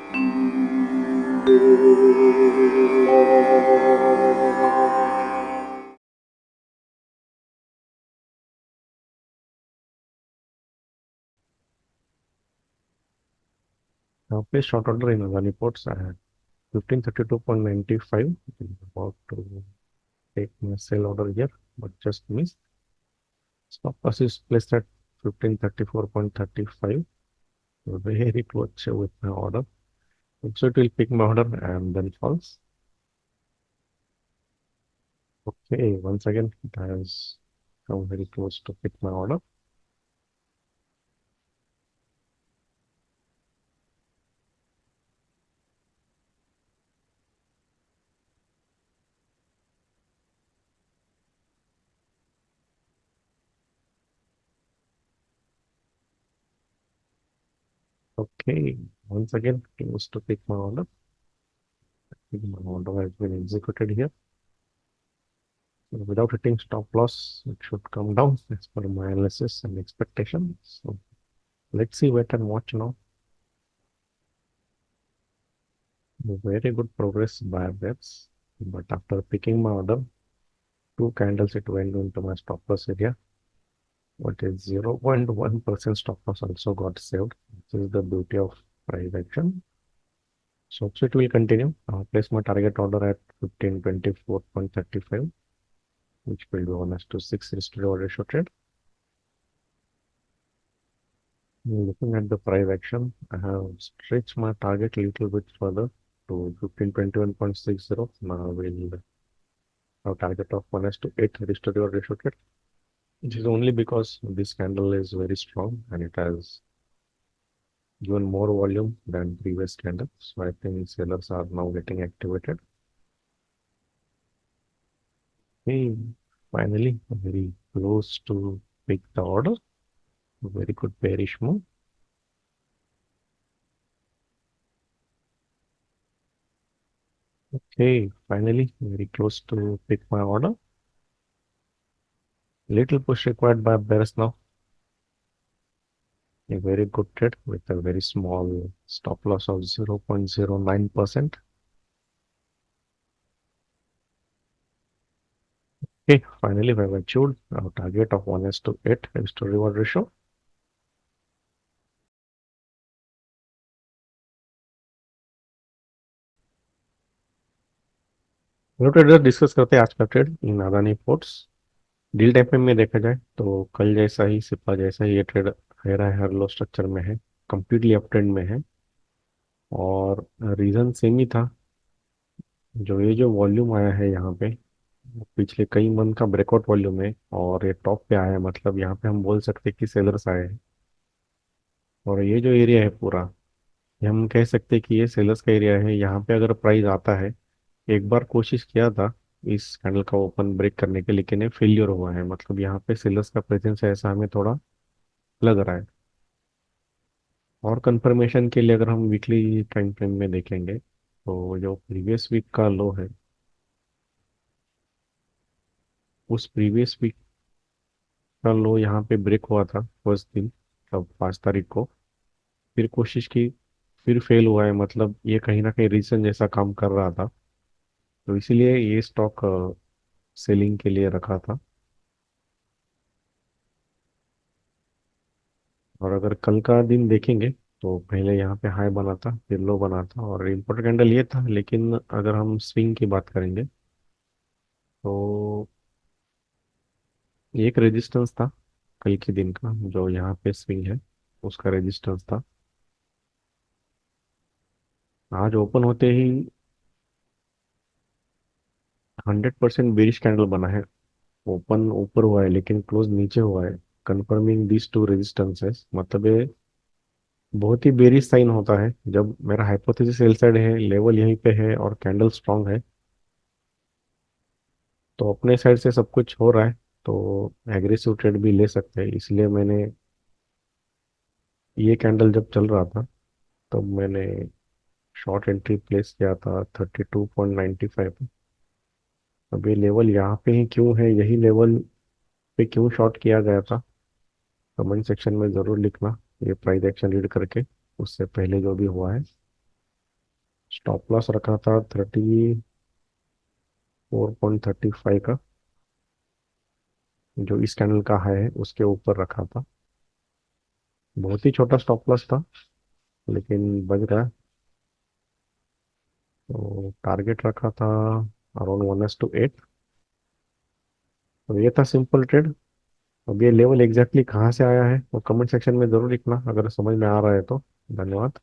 Now please short order in Adani Ports. I had 1532.95. About to take my sell order here, but just missed. Stop loss is placed at 1534.35. Very close with my order. So it will pick my order and then falls. Okay, once again, it has come very close to pick my order. Okay, once again, close to pick my order. I think my order has been executed here. So without hitting stop loss, it should come down as per my analysis and expectation. So let's see, wait and watch now. Very good progress by Webs, but after picking my order, two candles it went into my stop loss area. What is 0.1% stop loss also got saved. This is the beauty of price action. So it will continue. I'll place my target order at 1524.35, which will be 1:6 residual ratio trade. Looking at the price action, I have stretched my target a little bit further to 1521.60. Now we'll have target of 1:8 residual ratio trade. It is only because this candle is very strong and it has given more volume than previous candle. So I think sellers are now getting activated. Hey, finally, very close to pick the order. Very good bearish move. Okay, finally, very close to pick my order. Little push required by bears now. A very good trade with a very small stop loss of 0.09%. Okay, finally, we have achieved our target of 1:8 risk to reward ratio. चलो trader discuss करते हैं आज का trade in Adani ports. Deal time frame में देखा जाए तो कल जैसा ही सिप्ला जैसा ही ये trade higher higher low structure में है, कंप्लीटली अप ट्रेंड में है और रीजन सेम ही था। जो ये जो वॉल्यूम आया है यहाँ पे पिछले कई मंथ का ब्रेकआउट वॉल्यूम है और ये टॉप पे आया है, मतलब यहाँ पे हम बोल सकते हैं कि सेलर्स आए हैं। और ये जो एरिया है पूरा, ये हम कह सकते हैं कि ये सेलर्स का एरिया है। यहाँ पे अगर प्राइस आता है, एक बार कोशिश किया था इस कैंडल का ओपन ब्रेक करने के, लेकिन ये फेलियर हुआ है। मतलब यहाँ पे सेलर्स का प्रेजेंस है ऐसा हमें थोड़ा लग रहा है। और कंफर्मेशन के लिए अगर हम वीकली टाइम फ्रेम में देखेंगे तो जो प्रीवियस वीक का लो है, उस प्रीवियस वीक का लो यहाँ पे ब्रेक हुआ था फर्स्ट दिन, तब 5 तारीख को। फिर कोशिश की, फिर फेल हुआ है। मतलब ये कहीं ना कहीं रीजन जैसा काम कर रहा था, तो इसीलिए ये स्टॉक सेलिंग के लिए रखा था। और अगर कल का दिन देखेंगे तो पहले यहाँ पे हाई बना था, फिर लो बना था और इम्पोर्टेंट कैंडल ये था। लेकिन अगर हम स्विंग की बात करेंगे तो एक रेजिस्टेंस था कल के दिन का, जो यहाँ पे स्विंग है उसका रेजिस्टेंस था। आज ओपन होते ही 100% बेरिश कैंडल बना है। ओपन ऊपर हुआ है लेकिन क्लोज नीचे हुआ है, कंफर्मिंग दिस टू रेजिस्टेंसेस। मतलब ये बहुत ही बेरिश साइन होता है जब मेरा हाइपोथेसिस सेल साइड है, लेवल यहीं पे है और कैंडल स्ट्रांग है, तो अपने साइड से सब कुछ हो रहा है, तो एग्रेसिव ट्रेड भी ले सकते हैं। इसलिए मैंने ये कैंडल जब चल रहा था तब मैंने शॉर्ट एंट्री प्लेस किया था 32.95 पे। अब ये लेवल यहाँ पे ही क्यों है, यही लेवल पे क्यों शॉर्ट किया गया था, कमेंट सेक्शन में ज़रूर लिखना, ये प्राइस एक्शन रीड करके उससे पहले जो भी हुआ है। स्टॉप लॉस रखा था 34.35 का, जो इस कैंडल का हाई है उसके ऊपर रखा था। बहुत ही छोटा स्टॉप लॉस था, लेकिन बज गया। तो टारगेट रखा था अराउंड 1:8। तो ये था सिंपल ट्रेड। अब ये लेवल एग्जैक्टली कहाँ से आया है वो कमेंट सेक्शन में जरूर लिखना अगर समझ में आ रहा है तो। धन्यवाद।